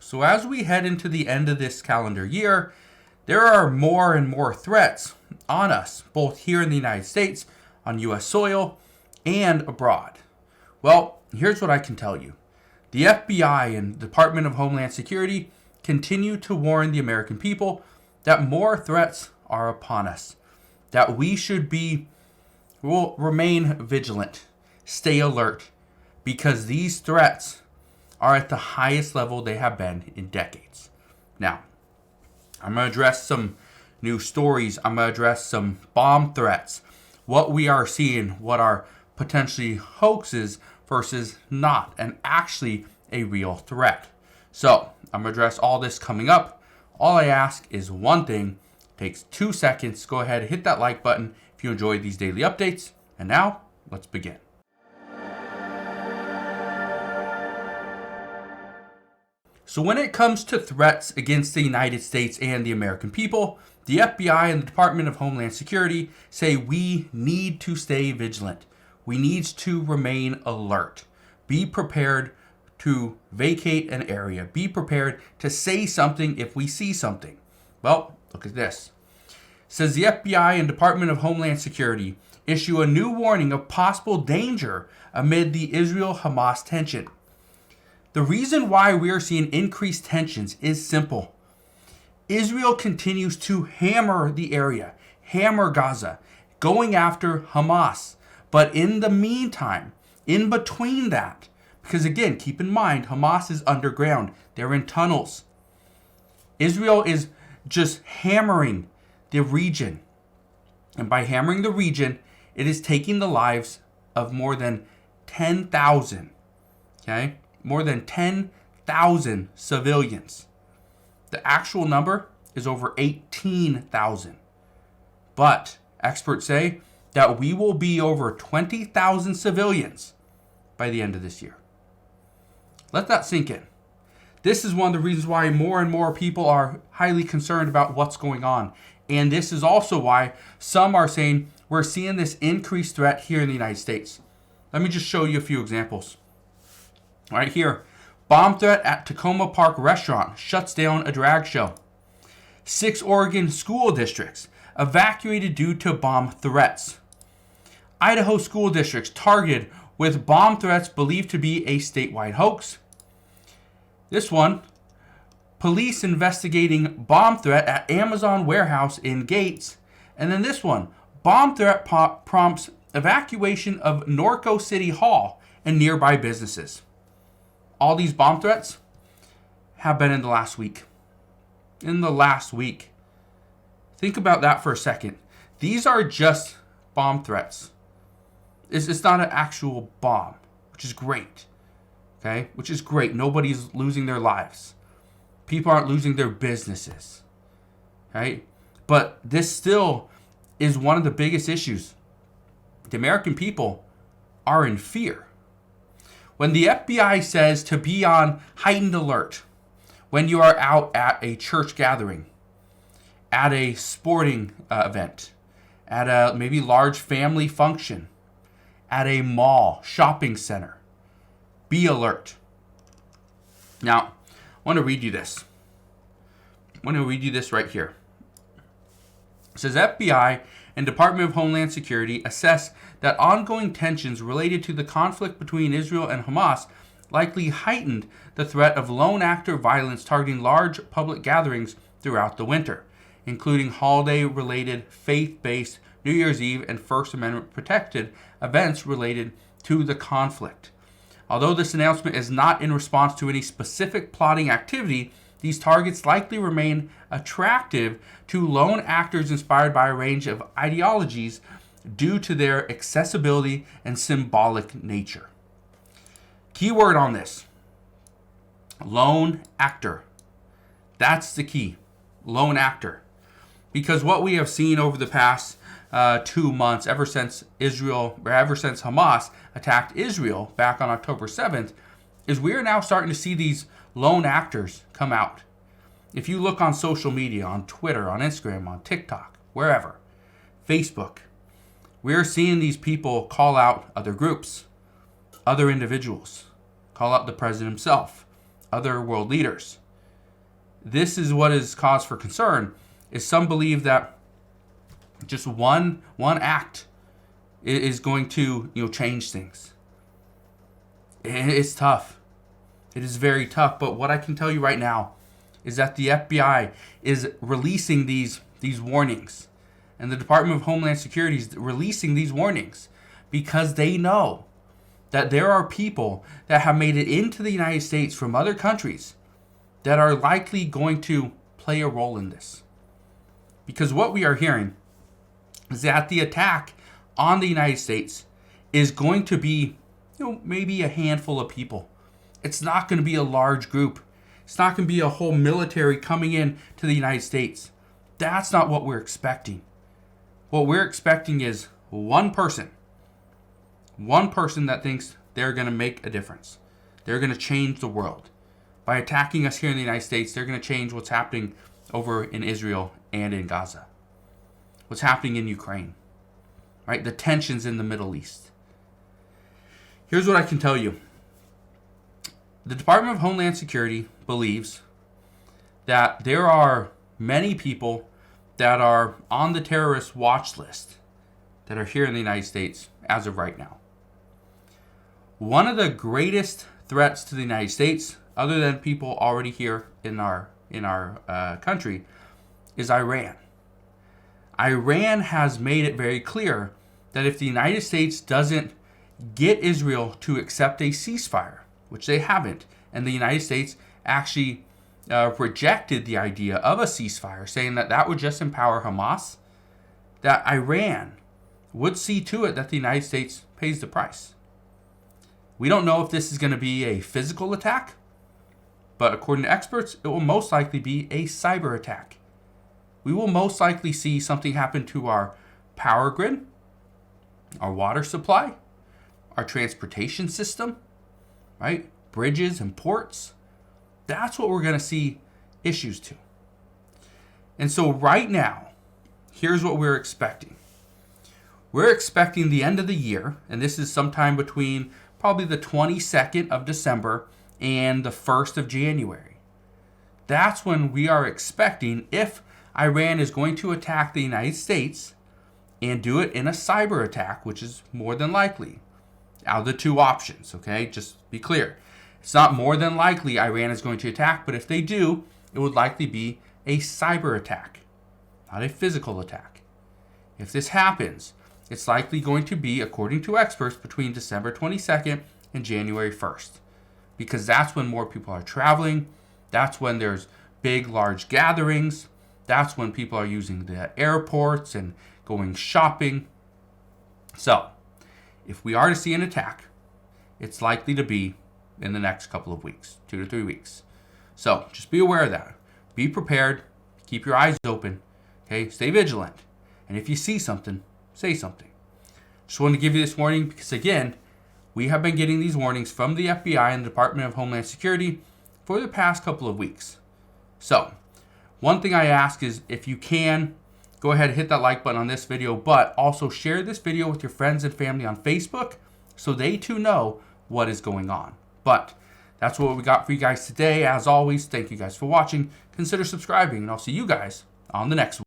So as we head into the end of this calendar year, there are more and more threats on us, both here in the United States, on U.S. soil, and abroad. Well, here's what I can tell you. The FBI and Department of Homeland Security continue to warn the American people that more threats are upon us, that we will remain vigilant, stay alert, because these threats are at the highest level they have been in decades. Now, I'm going to address some new stories. I'm going to address some bomb threats, what we are seeing, what are potentially hoaxes versus not, and actually a real threat. So, I'm going to address all this coming up. All I ask is one thing. It takes 2 seconds. Go ahead and hit that like button if you enjoyed these daily updates. And now, let's begin. So when it comes to threats against the United States and the American people, the FBI and the Department of Homeland Security say we need to stay vigilant. We need to remain alert. Be prepared to vacate an area. Be prepared to say something if we see something. Well, look at this. It says the FBI and Department of Homeland Security issue a new warning of possible danger amid the Israel-Hamas tension. The reason why we are seeing increased tensions is simple. Israel continues to hammer the area, hammer Gaza, going after Hamas. But in the meantime, in between that, because again, keep in mind, Hamas is underground. They're in tunnels. Israel is just hammering the region. And by hammering the region, it is taking the lives of more than 10,000. Okay? More than 10,000 civilians. The actual number is over 18,000. But experts say that we will be over 20,000 civilians by the end of this year. Let that sink in. This is one of the reasons why more and more people are highly concerned about what's going on. And this is also why some are saying we're seeing this increased threat here in the United States. Let me just show you a few examples. Right here, bomb threat at Tacoma Park restaurant shuts down a drag show. 6 Oregon school districts evacuated due to bomb threats. Idaho school districts targeted with bomb threats believed to be a statewide hoax. This one, police investigating bomb threat at Amazon warehouse in Gates. And then this one, bomb threat prompts evacuation of Norco City Hall and nearby businesses. All these bomb threats have been in the last week. In the last week. Think about that for a second. These are just bomb threats. It's not an actual bomb, which is great. Okay? Which is great. Nobody's losing their lives. People aren't losing their businesses. Right? But this still is one of the biggest issues. The American people are in fear. When the FBI says to be on heightened alert, when you are out at a church gathering, at a sporting event, at a maybe large family function, at a mall, shopping center, be alert. Now, I want to read you this. I want to read you this right here. It says FBI and Department of Homeland Security assess that ongoing tensions related to the conflict between Israel and Hamas likely heightened the threat of lone actor violence targeting large public gatherings throughout the winter, including holiday-related, faith-based New Year's Eve and First Amendment protected events related to the conflict. Although this announcement is not in response to any specific plotting activity, these targets likely remain attractive to lone actors inspired by a range of ideologies due to their accessibility and symbolic nature. Keyword on this: lone actor. That's the key. Lone actor. Because what we have seen over the past 2 months, ever since Hamas attacked Israel back on October 7th, is we are now starting to see these lone actors come out. If you look on social media, on Twitter, on Instagram, on TikTok, wherever, Facebook, we're seeing these people call out other groups, other individuals, call out the president himself, other world leaders. this is what is cause for concern, is some believe that just one act is going to change things. It's tough. It is very tough. But what I can tell you right now is that the FBI is releasing these warnings, and the Department of Homeland Security is releasing these warnings because they know that there are people that have made it into the United States from other countries that are likely going to play a role in this. Because what we are hearing is that the attack on the United States is going to be, maybe a handful of people. It's not going to be a large group. It's not going to be a whole military coming in to the United States. That's not what we're expecting. What we're expecting is one person that thinks they're going to make a difference. They're going to change the world. By attacking us here in the United States, they're going to change what's happening over in Israel and in Gaza. What's happening in Ukraine. Right? The tensions in the Middle East. Here's what I can tell you. The Department of Homeland Security believes that there are many people that are on the terrorist watch list that are here in the United States as of right now. One of the greatest threats to the United States, other than people already here in our country, is Iran. Iran has made it very clear that if the United States doesn't get Israel to accept a ceasefire, which they haven't, and the United States actually rejected the idea of a ceasefire, saying that would just empower Hamas, that Iran would see to it that the United States pays the price. We don't know if this is going to be a physical attack, but according to experts, it will most likely be a cyber attack. We will most likely see something happen to our power grid, our water supply, our transportation system, right? Bridges and ports. That's what we're going to see issues to. And so right now, here's what we're expecting. We're expecting the end of the year, and this is sometime between probably the 22nd of December and the 1st of January. That's when we are expecting, if Iran is going to attack the United States and do it in a cyber attack, which is more than likely, out of the two options, okay? Just be clear. It's not more than likely Iran is going to attack, but if they do, it would likely be a cyber attack, not a physical attack. If this happens, it's likely going to be, according to experts, between December 22nd and January 1st, because that's when more people are traveling. That's when there's big, large gatherings. That's when people are using the airports and going shopping. So, if we are to see an attack, it's likely to be in the next couple of weeks, 2 to 3 weeks. So, just be aware of that. Be prepared. Keep your eyes open. Okay? Stay vigilant. And if you see something, say something. Just wanted to give you this warning because, again, we have been getting these warnings from the FBI and the Department of Homeland Security for the past couple of weeks. So, one thing I ask is, if you can, go ahead and hit that like button on this video, but also share this video with your friends and family on Facebook so they too know what is going on. But that's what we got for you guys today. As always, thank you guys for watching. Consider subscribing, and I'll see you guys on the next one.